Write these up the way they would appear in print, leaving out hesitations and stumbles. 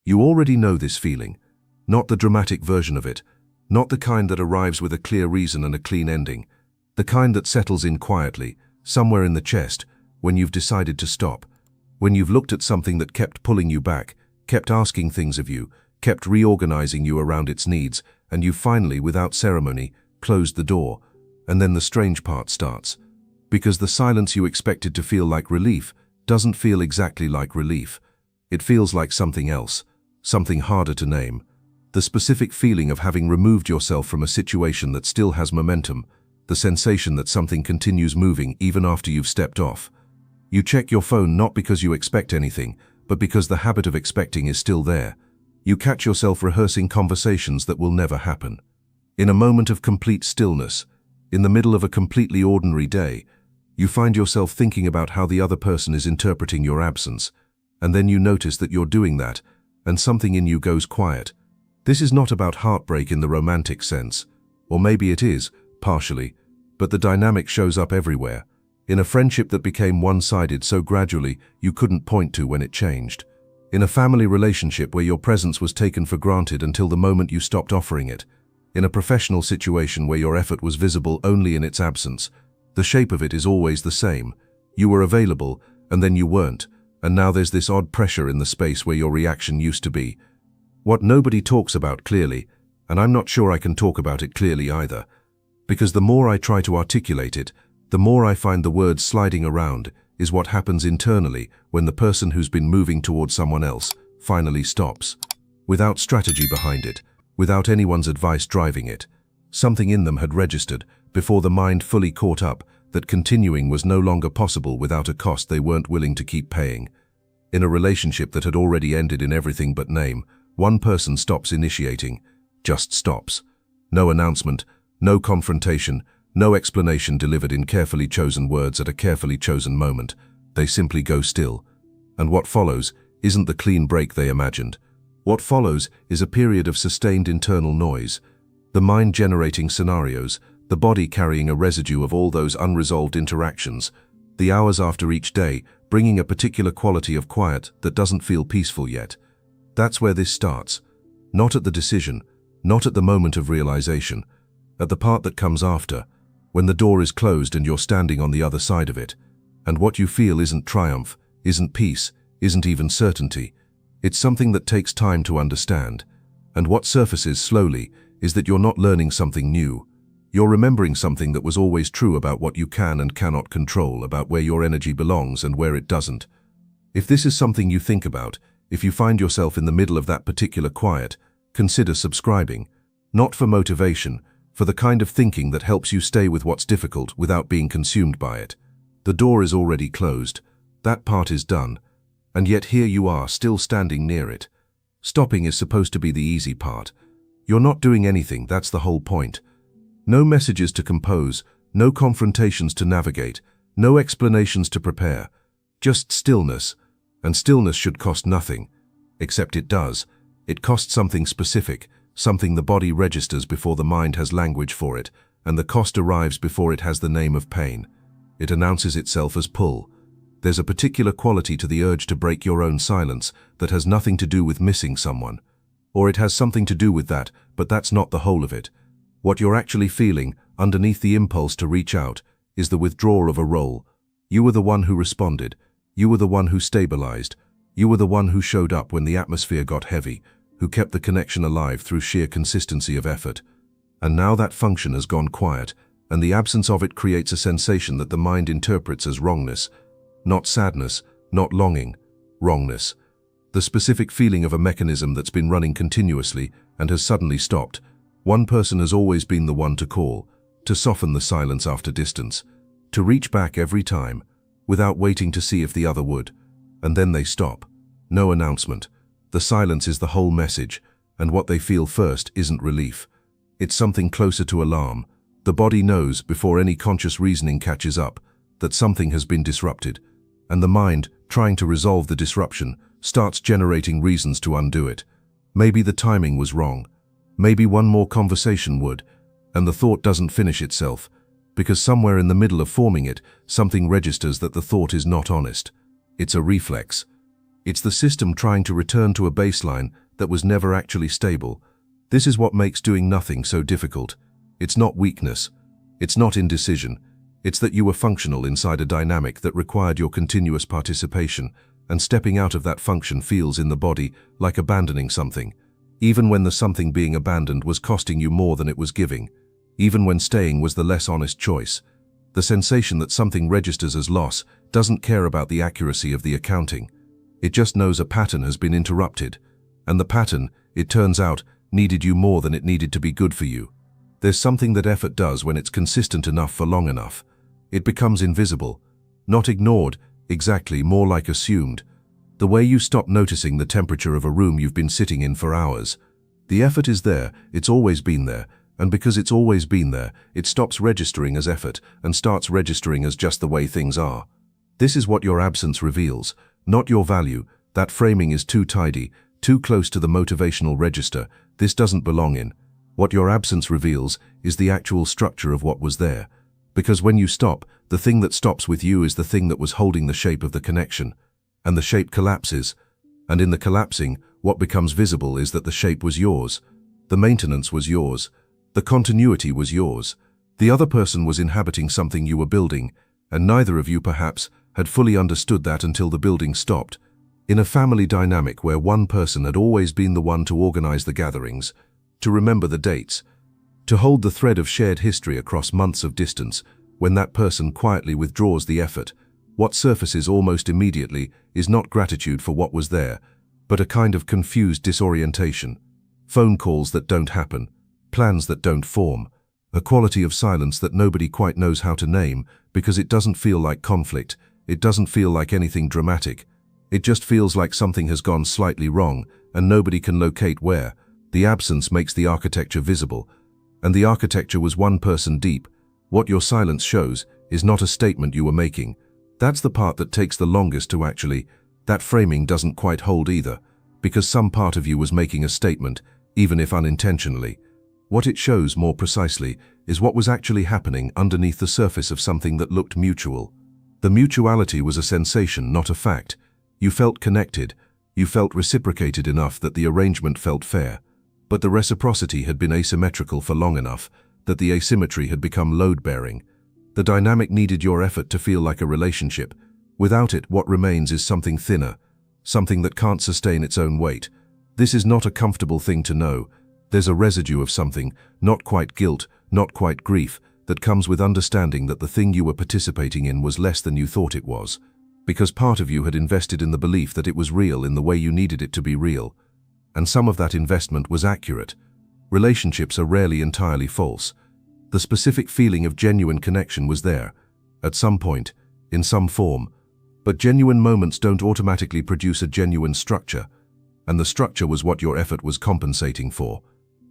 You already know this feeling, not the dramatic version of it, not the kind that arrives with a clear reason and a clean ending, the kind that settles in quietly, somewhere in the chest, when you've decided to stop, when you've looked at something that kept pulling you back, kept asking things of you, kept reorganizing you around its needs, and you finally, without ceremony, closed the door. And then the strange part starts. Because the silence you expected to feel like relief doesn't feel exactly like relief. It feels like something else, something harder to name. The specific feeling of having removed yourself from a situation that still has momentum, the sensation that something continues moving even after you've stepped off. You check your phone not because you expect anything, but because the habit of expecting is still there. You catch yourself rehearsing conversations that will never happen. In a moment of complete stillness, in the middle of a completely ordinary day, you find yourself thinking about how the other person is interpreting your absence, and then you notice that you're doing that, and something in you goes quiet. This is not about heartbreak in the romantic sense, or maybe it is, partially, but the dynamic shows up everywhere, in a friendship that became one-sided so gradually you couldn't point to when it changed, in a family relationship where your presence was taken for granted until the moment you stopped offering it, in a professional situation where your effort was visible only in its absence. The shape of it is always the same. You were available, and then you weren't, and now there's this odd pressure in the space where your reaction used to be. What nobody talks about clearly, and I'm not sure I can talk about it clearly either, because the more I try to articulate it, the more I find the words sliding around, is what happens internally when the person who's been moving towards someone else finally stops. Without strategy behind it, without anyone's advice driving it. Something in them had registered, before the mind fully caught up, that continuing was no longer possible without a cost they weren't willing to keep paying. In a relationship that had already ended in everything but name, one person stops initiating, just stops. No announcement, no confrontation, no explanation delivered in carefully chosen words at a carefully chosen moment. They simply go still. And what follows isn't the clean break they imagined. What follows is a period of sustained internal noise, the mind generating scenarios, the body carrying a residue of all those unresolved interactions, the hours after each day bringing a particular quality of quiet that doesn't feel peaceful yet. That's where this starts. Not at the decision, not at the moment of realization, at the part that comes after, when the door is closed and you're standing on the other side of it. And what you feel isn't triumph, isn't peace, isn't even certainty. It's something that takes time to understand. And what surfaces slowly is that you're not learning something new. You're remembering something that was always true about what you can and cannot control, about where your energy belongs and where it doesn't. If this is something you think about, if you find yourself in the middle of that particular quiet, consider subscribing. Not for motivation, for the kind of thinking that helps you stay with what's difficult without being consumed by it. The door is already closed. That part is done. And yet here you are, still standing near it. Stopping is supposed to be the easy part. You're not doing anything, that's the whole point. No messages to compose, no confrontations to navigate, no explanations to prepare. Just stillness. And stillness should cost nothing. Except it does. It costs something specific, something the body registers before the mind has language for it, and the cost arrives before it has the name of pain. It announces itself as pull. There's a particular quality to the urge to break your own silence that has nothing to do with missing someone. Or it has something to do with that, but that's not the whole of it. What you're actually feeling, underneath the impulse to reach out, is the withdrawal of a role. You were the one who responded. You were the one who stabilized. You were the one who showed up when the atmosphere got heavy, who kept the connection alive through sheer consistency of effort. And now that function has gone quiet, and the absence of it creates a sensation that the mind interprets as wrongness. Not sadness, not longing, wrongness. The specific feeling of a mechanism that's been running continuously and has suddenly stopped. One person has always been the one to call, to soften the silence after distance, to reach back every time, without waiting to see if the other would. And then they stop. No announcement. The silence is the whole message, and what they feel first isn't relief. It's something closer to alarm. The body knows, before any conscious reasoning catches up, that something has been disrupted, and the mind, trying to resolve the disruption, starts generating reasons to undo it. Maybe the timing was wrong. Maybe one more conversation would, and the thought doesn't finish itself, because somewhere in the middle of forming it, something registers that the thought is not honest. It's a reflex. It's the system trying to return to a baseline that was never actually stable. This is what makes doing nothing so difficult. It's not weakness. It's not indecision. It's that you were functional inside a dynamic that required your continuous participation, and stepping out of that function feels in the body like abandoning something, even when the something being abandoned was costing you more than it was giving, even when staying was the less honest choice. The sensation that something registers as loss doesn't care about the accuracy of the accounting. It just knows a pattern has been interrupted, and the pattern, it turns out, needed you more than it needed to be good for you. There's something that effort does when it's consistent enough for long enough. It becomes invisible, not ignored, exactly, more like assumed. The way you stop noticing the temperature of a room you've been sitting in for hours. The effort is there, it's always been there, and because it's always been there, it stops registering as effort and starts registering as just the way things are. This is what your absence reveals, not your value. That framing is too tidy, too close to the motivational register. This doesn't belong in. What your absence reveals is the actual structure of what was there. Because when you stop, the thing that stops with you is the thing that was holding the shape of the connection. And the shape collapses. And in the collapsing, what becomes visible is that the shape was yours. The maintenance was yours. The continuity was yours. The other person was inhabiting something you were building, and neither of you, perhaps, had fully understood that until the building stopped. In a family dynamic where one person had always been the one to organize the gatherings, to remember the dates, to hold the thread of shared history across months of distance, when that person quietly withdraws the effort, what surfaces almost immediately is not gratitude for what was there, but a kind of confused disorientation. Phone calls that don't happen, plans that don't form, a quality of silence that nobody quite knows how to name because it doesn't feel like conflict, it doesn't feel like anything dramatic. It just feels like something has gone slightly wrong and nobody can locate where. The absence makes the architecture visible, and the architecture was one person deep. What your silence shows is not a statement you were making. That's the part that takes the longest to actually. That framing doesn't quite hold either, because some part of you was making a statement, even if unintentionally. What it shows more precisely is what was actually happening underneath the surface of something that looked mutual. The mutuality was a sensation, not a fact. You felt connected. You felt reciprocated enough that the arrangement felt fair. But the reciprocity had been asymmetrical for long enough that the asymmetry had become load-bearing. The dynamic needed your effort to feel like a relationship. Without it, what remains is something thinner, something that can't sustain its own weight. This is not a comfortable thing to know. There's a residue of something, not quite guilt, not quite grief, that comes with understanding that the thing you were participating in was less than you thought it was, because part of you had invested in the belief that it was real in the way you needed it to be real. And some of that investment was accurate. Relationships are rarely entirely false. The specific feeling of genuine connection was there, at some point, in some form. But genuine moments don't automatically produce a genuine structure, and the structure was what your effort was compensating for.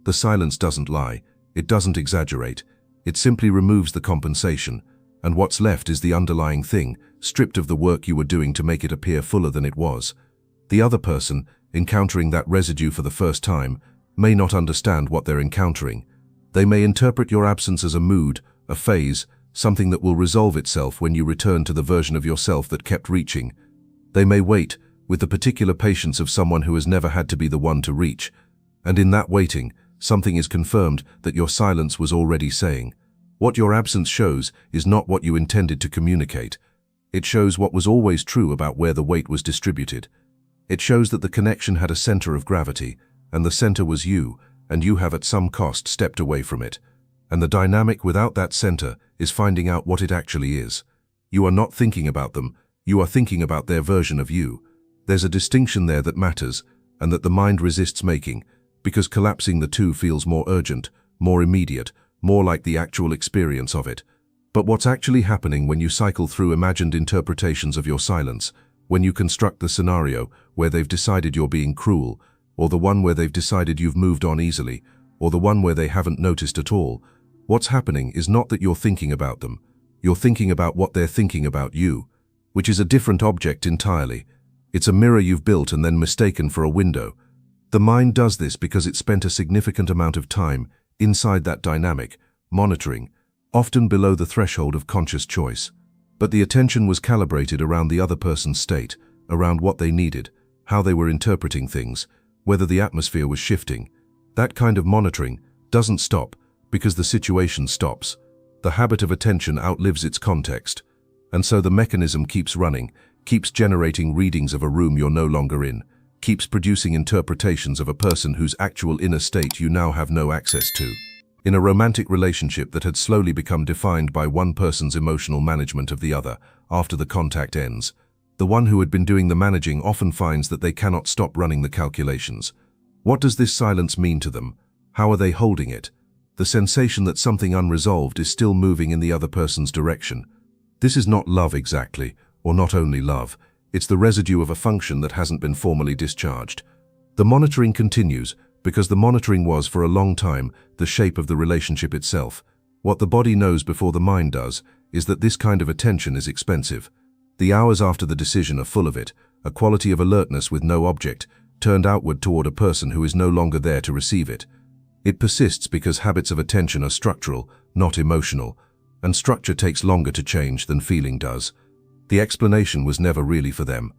The silence doesn't lie, it doesn't exaggerate, it simply removes the compensation, and what's left is the underlying thing, stripped of the work you were doing to make it appear fuller than it was. The other person, encountering that residue for the first time, may not understand what they're encountering. They may interpret your absence as a mood, a phase, something that will resolve itself when you return to the version of yourself that kept reaching. They may wait, with the particular patience of someone who has never had to be the one to reach. And in that waiting, something is confirmed that your silence was already saying. What your absence shows is not what you intended to communicate. It shows what was always true about where the weight was distributed. It shows that the connection had a center of gravity, and the center was you, and you have at some cost stepped away from it. And the dynamic without that center is finding out what it actually is. You are not thinking about them, you are thinking about their version of you. There's a distinction there that matters, and that the mind resists making, because collapsing the two feels more urgent, more immediate, more like the actual experience of it. But what's actually happening when you cycle through imagined interpretations of your silence, when you construct the scenario where they've decided you're being cruel, or the one where they've decided you've moved on easily, or the one where they haven't noticed at all, what's happening is not that you're thinking about them. You're thinking about what they're thinking about you, which is a different object entirely. It's a mirror you've built and then mistaken for a window. The mind does this because it spent a significant amount of time inside that dynamic, monitoring, often below the threshold of conscious choice. But the attention was calibrated around the other person's state, around what they needed, how they were interpreting things, whether the atmosphere was shifting. That kind of monitoring doesn't stop because the situation stops. The habit of attention outlives its context. And so the mechanism keeps running, keeps generating readings of a room you're no longer in, keeps producing interpretations of a person whose actual inner state you now have no access to. In a romantic relationship that had slowly become defined by one person's emotional management of the other after the contact ends, the one who had been doing the managing often finds that they cannot stop running the calculations. What does this silence mean to them? How are they holding it? The sensation that something unresolved is still moving in the other person's direction. This is not love exactly, or not only love. It's the residue of a function that hasn't been formally discharged. The monitoring continues because the monitoring was, for a long time, the shape of the relationship itself. What the body knows before the mind does is that this kind of attention is expensive. The hours after the decision are full of it, a quality of alertness with no object, turned outward toward a person who is no longer there to receive it. It persists because habits of attention are structural, not emotional, and structure takes longer to change than feeling does. The explanation was never really for them.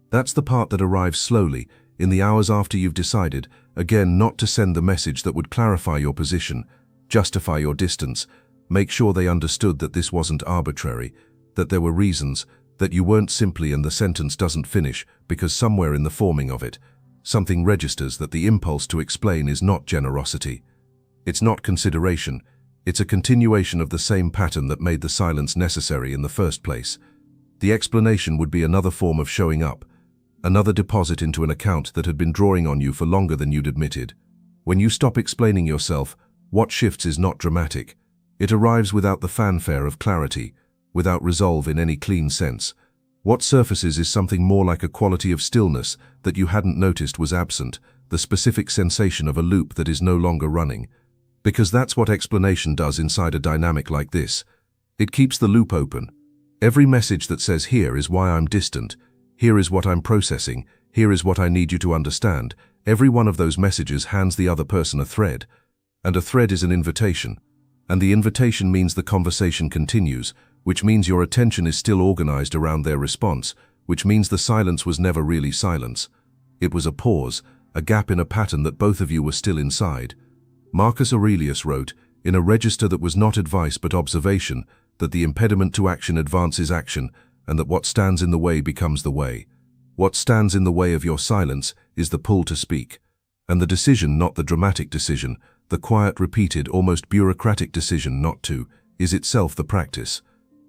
That's the part that arrives slowly, in the hours after you've decided, again, not to send the message that would clarify your position, justify your distance, make sure they understood that this wasn't arbitrary, that there were reasons, that you weren't simply and the sentence doesn't finish because somewhere in the forming of it, something registers that the impulse to explain is not generosity. It's not consideration. It's a continuation of the same pattern that made the silence necessary in the first place. The explanation would be another form of showing up, another deposit into an account that had been drawing on you for longer than you'd admitted. When you stop explaining yourself, what shifts is not dramatic. It arrives without the fanfare of clarity, without resolve in any clean sense. What surfaces is something more like a quality of stillness that you hadn't noticed was absent, the specific sensation of a loop that is no longer running. Because that's what explanation does inside a dynamic like this. It keeps the loop open. Every message that says, here is why I'm distant, here is what I'm processing, here is what I need you to understand, every one of those messages hands the other person a thread. And a thread is an invitation. And the invitation means the conversation continues, which means your attention is still organized around their response, which means the silence was never really silence. It was a pause, a gap in a pattern that both of you were still inside. Marcus Aurelius wrote, in a register that was not advice but observation, that the impediment to action advances action, and that what stands in the way becomes the way. What stands in the way of your silence is the pull to speak. And the decision, not the dramatic decision, the quiet, repeated, almost bureaucratic decision not to, is itself the practice.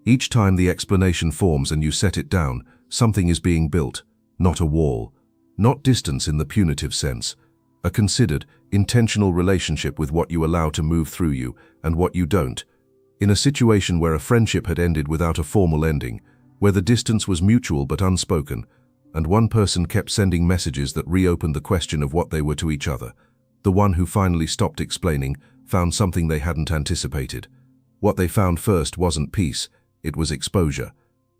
Each time the explanation forms and you set it down, something is being built, not a wall. Not distance in the punitive sense. A considered, intentional relationship with what you allow to move through you and what you don't. In a situation where a friendship had ended without a formal ending, where the distance was mutual but unspoken, and one person kept sending messages that reopened the question of what they were to each other, the one who finally stopped explaining found something they hadn't anticipated. What they found first wasn't peace, it was exposure.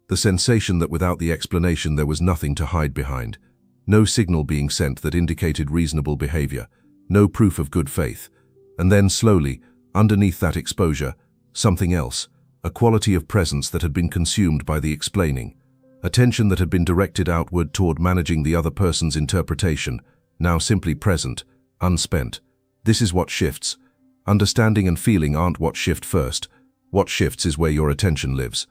The sensation that without the explanation there was nothing to hide behind. No signal being sent that indicated reasonable behavior, no proof of good faith. And then slowly, underneath that exposure, something else, a quality of presence that had been consumed by the explaining. Attention that had been directed outward toward managing the other person's interpretation, now simply present, unspent. This is what shifts. Understanding and feeling aren't what shift first. What shifts is where your attention lives.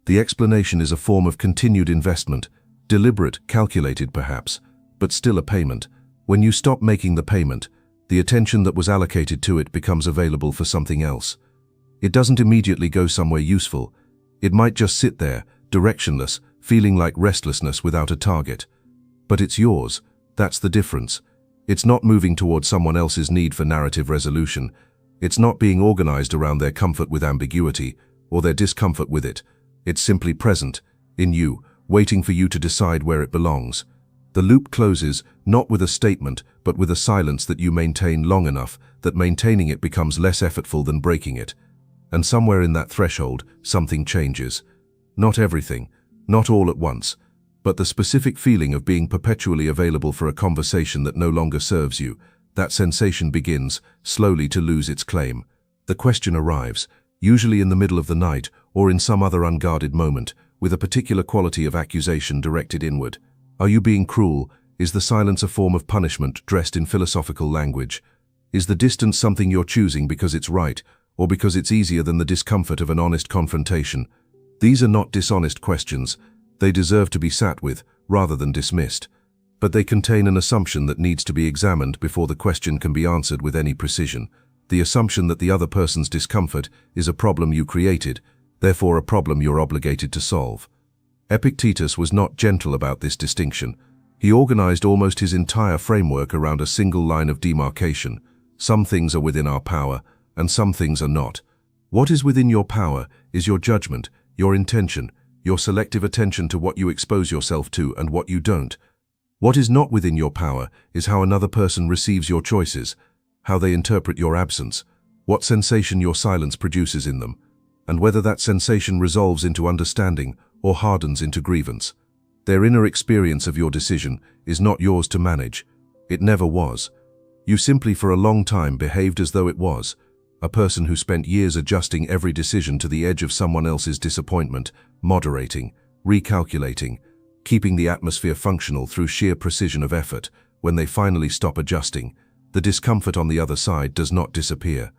The explanation is a form of continued investment, deliberate, calculated perhaps, but still a payment. When you stop making the payment, the attention that was allocated to it becomes available for something else. It doesn't immediately go somewhere useful. It might just sit there, directionless, feeling like restlessness without a target. But it's yours. That's the difference. It's not moving towards someone else's need for narrative resolution. It's not being organized around their comfort with ambiguity, or their discomfort with it. It's simply present, in you, waiting for you to decide where it belongs. The loop closes, not with a statement, but with a silence that you maintain long enough that maintaining it becomes less effortful than breaking it. And somewhere in that threshold, something changes. Not everything, not all at once, but the specific feeling of being perpetually available for a conversation that no longer serves you. That sensation begins, slowly, to lose its claim. The question arrives, usually in the middle of the night or in some other unguarded moment, with a particular quality of accusation directed inward. Are you being cruel? Is the silence a form of punishment dressed in philosophical language? Is the distance something you're choosing because it's right, or because it's easier than the discomfort of an honest confrontation? These are not dishonest questions. They deserve to be sat with, rather than dismissed. But they contain an assumption that needs to be examined before the question can be answered with any precision. The assumption that the other person's discomfort is a problem you created, therefore a problem you're obligated to solve. Epictetus was not gentle about this distinction. He organized almost his entire framework around a single line of demarcation. Some things are within our power, and some things are not. What is within your power is your judgment, your intention, your selective attention to what you expose yourself to and what you don't. What is not within your power is how another person receives your choices, how they interpret your absence, what sensation your silence produces in them, and whether that sensation resolves into understanding or hardens into grievance. Their inner experience of your decision is not yours to manage. It never was. You simply for a long time behaved as though it was, a person who spent years adjusting every decision to the edge of someone else's disappointment, moderating, recalculating, keeping the atmosphere functional through sheer precision of effort. When they finally stop adjusting, the discomfort on the other side does not disappear.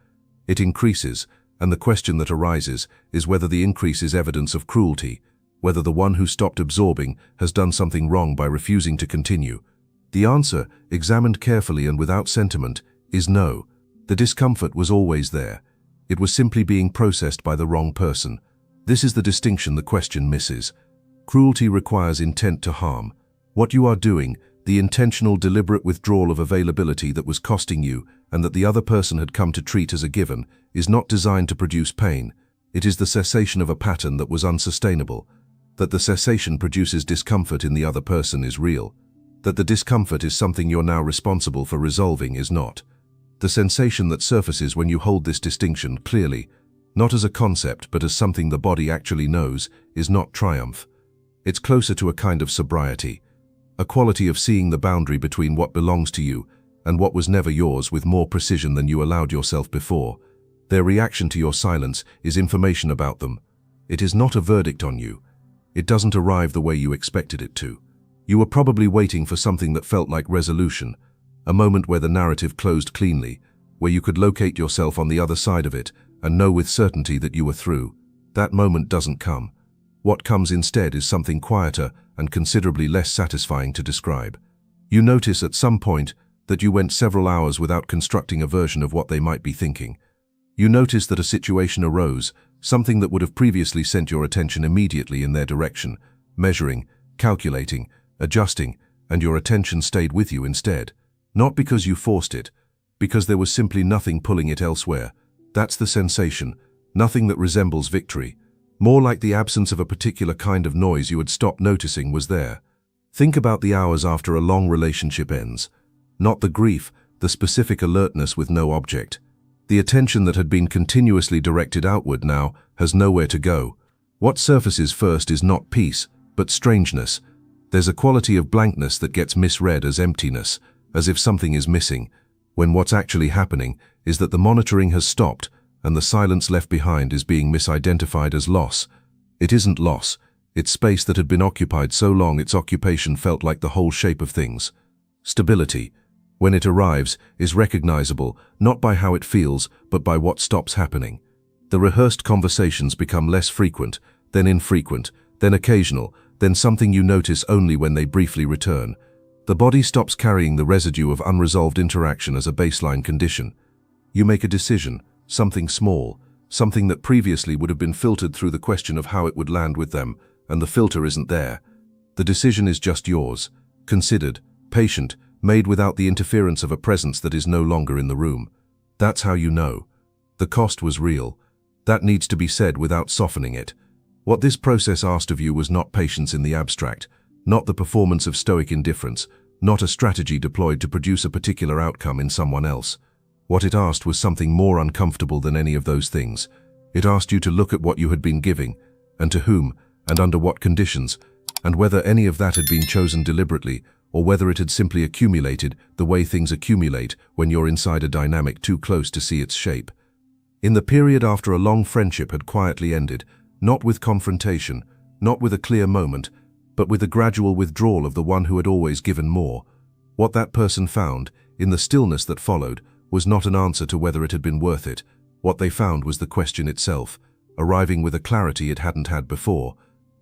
It increases, and the question that arises is whether the increase is evidence of cruelty, whether the one who stopped absorbing has done something wrong by refusing to continue. The answer, examined carefully and without sentiment, is no. The discomfort was always there. It was simply being processed by the wrong person. This is the distinction the question misses. Cruelty requires intent to harm. What you are doing, the intentional, deliberate withdrawal of availability that was costing you and that the other person had come to treat as a given, is not designed to produce pain. It is the cessation of a pattern that was unsustainable. That the cessation produces discomfort in the other person is real. That the discomfort is something you're now responsible for resolving is not. The sensation that surfaces when you hold this distinction clearly, not as a concept but as something the body actually knows, is not triumph. It's closer to a kind of sobriety, a quality of seeing the boundary between what belongs to you and what was never yours with more precision than you allowed yourself before. Their reaction to your silence is information about them. It is not a verdict on you. It doesn't arrive the way you expected it to. You were probably waiting for something that felt like resolution, a moment where the narrative closed cleanly, where you could locate yourself on the other side of it and know with certainty that you were through. That moment doesn't come. What comes instead is something quieter and considerably less satisfying to describe. You notice at some point that you went several hours without constructing a version of what they might be thinking. You notice that a situation arose, something that would have previously sent your attention immediately in their direction, measuring, calculating, adjusting, and your attention stayed with you instead. Not because you forced it, because there was simply nothing pulling it elsewhere. That's the sensation, nothing that resembles victory. More like the absence of a particular kind of noise you had stopped noticing was there. Think about the hours after a long relationship ends. Not the grief, the specific alertness with no object. The attention that had been continuously directed outward now has nowhere to go. What surfaces first is not peace, but strangeness. There's a quality of blankness that gets misread as emptiness, as if something is missing, when what's actually happening is that the monitoring has stopped and the silence left behind is being misidentified as loss. It isn't loss. It's space that had been occupied so long its occupation felt like the whole shape of things. Stability, when it arrives, is recognizable not by how it feels, but by what stops happening. The rehearsed conversations become less frequent, then infrequent, then occasional, then something you notice only when they briefly return. The body stops carrying the residue of unresolved interaction as a baseline condition. You make a decision, something small, something that previously would have been filtered through the question of how it would land with them, and the filter isn't there. The decision is just yours, considered, patient, made without the interference of a presence that is no longer in the room. That's how you know. The cost was real. That needs to be said without softening it. What this process asked of you was not patience in the abstract, not the performance of stoic indifference, not a strategy deployed to produce a particular outcome in someone else. What it asked was something more uncomfortable than any of those things. It asked you to look at what you had been giving, and to whom, and under what conditions, and whether any of that had been chosen deliberately, or whether it had simply accumulated the way things accumulate when you're inside a dynamic too close to see its shape. In the period after a long friendship had quietly ended, not with confrontation, not with a clear moment, but with a gradual withdrawal of the one who had always given more. What that person found, in the stillness that followed, was not an answer to whether it had been worth it. What they found was the question itself, arriving with a clarity it hadn't had before.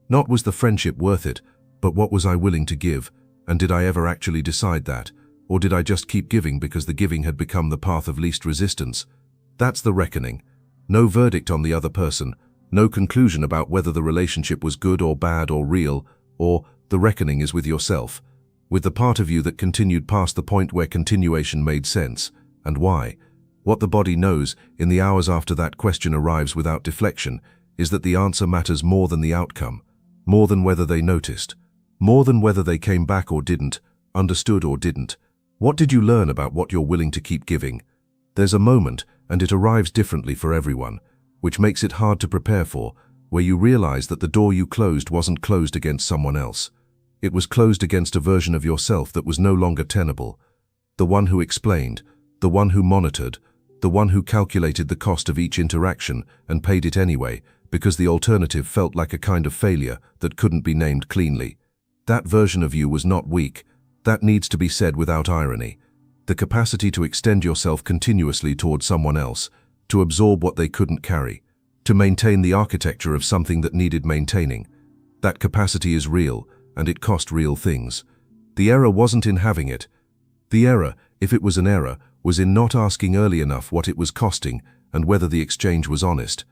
Not was the friendship worth it, but what was I willing to give, and did I ever actually decide that, or did I just keep giving because the giving had become the path of least resistance? That's the reckoning. No verdict on the other person, no conclusion about whether the relationship was good or bad or real, or the reckoning is with yourself, with the part of you that continued past the point where continuation made sense, and why. What the body knows, in the hours after that question arrives without deflection, is that the answer matters more than the outcome, more than whether they noticed, more than whether they came back or didn't, understood or didn't. What did you learn about what you're willing to keep giving? There's a moment, and it arrives differently for everyone, which makes it hard to prepare for, where you realize that the door you closed wasn't closed against someone else. It was closed against a version of yourself that was no longer tenable. The one who explained, the one who monitored, the one who calculated the cost of each interaction and paid it anyway, because the alternative felt like a kind of failure that couldn't be named cleanly. That version of you was not weak. That needs to be said without irony. The capacity to extend yourself continuously toward someone else, to absorb what they couldn't carry, to maintain the architecture of something that needed maintaining. That capacity is real, and it cost real things. The error wasn't in having it. The error, if it was an error, was in not asking early enough what it was costing and whether the exchange was honest.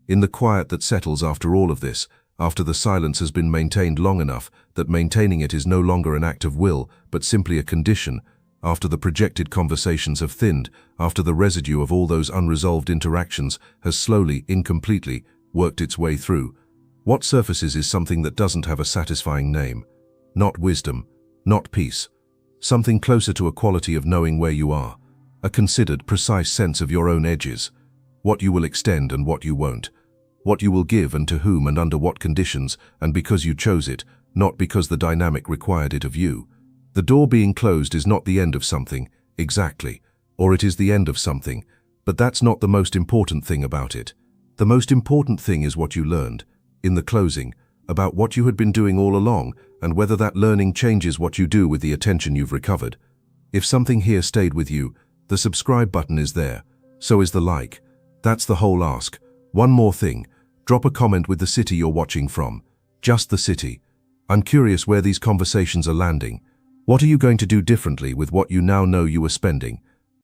In the quiet that settles after all of this, after the silence has been maintained long enough that maintaining it is no longer an act of will, but simply a condition, after the projected conversations have thinned, after the residue of all those unresolved interactions has slowly, incompletely, worked its way through, what surfaces is something that doesn't have a satisfying name. Not wisdom, not peace. Something closer to a quality of knowing where you are, a considered, precise sense of your own edges, what you will extend and what you won't, what you will give and to whom and under what conditions, and because you chose it, not because the dynamic required it of you. The door being closed is not the end of something, exactly, or it is the end of something, but that's not the most important thing about it. The most important thing is what you learned, in the closing, about what you had been doing all along, and whether that learning changes what you do with the attention you've recovered. If something here stayed with you, the subscribe button is there, so is the like. That's the whole ask. One more thing, drop a comment with the city you're watching from. Just the city. I'm curious where these conversations are landing. What are you going to do differently with what you now know you are spending?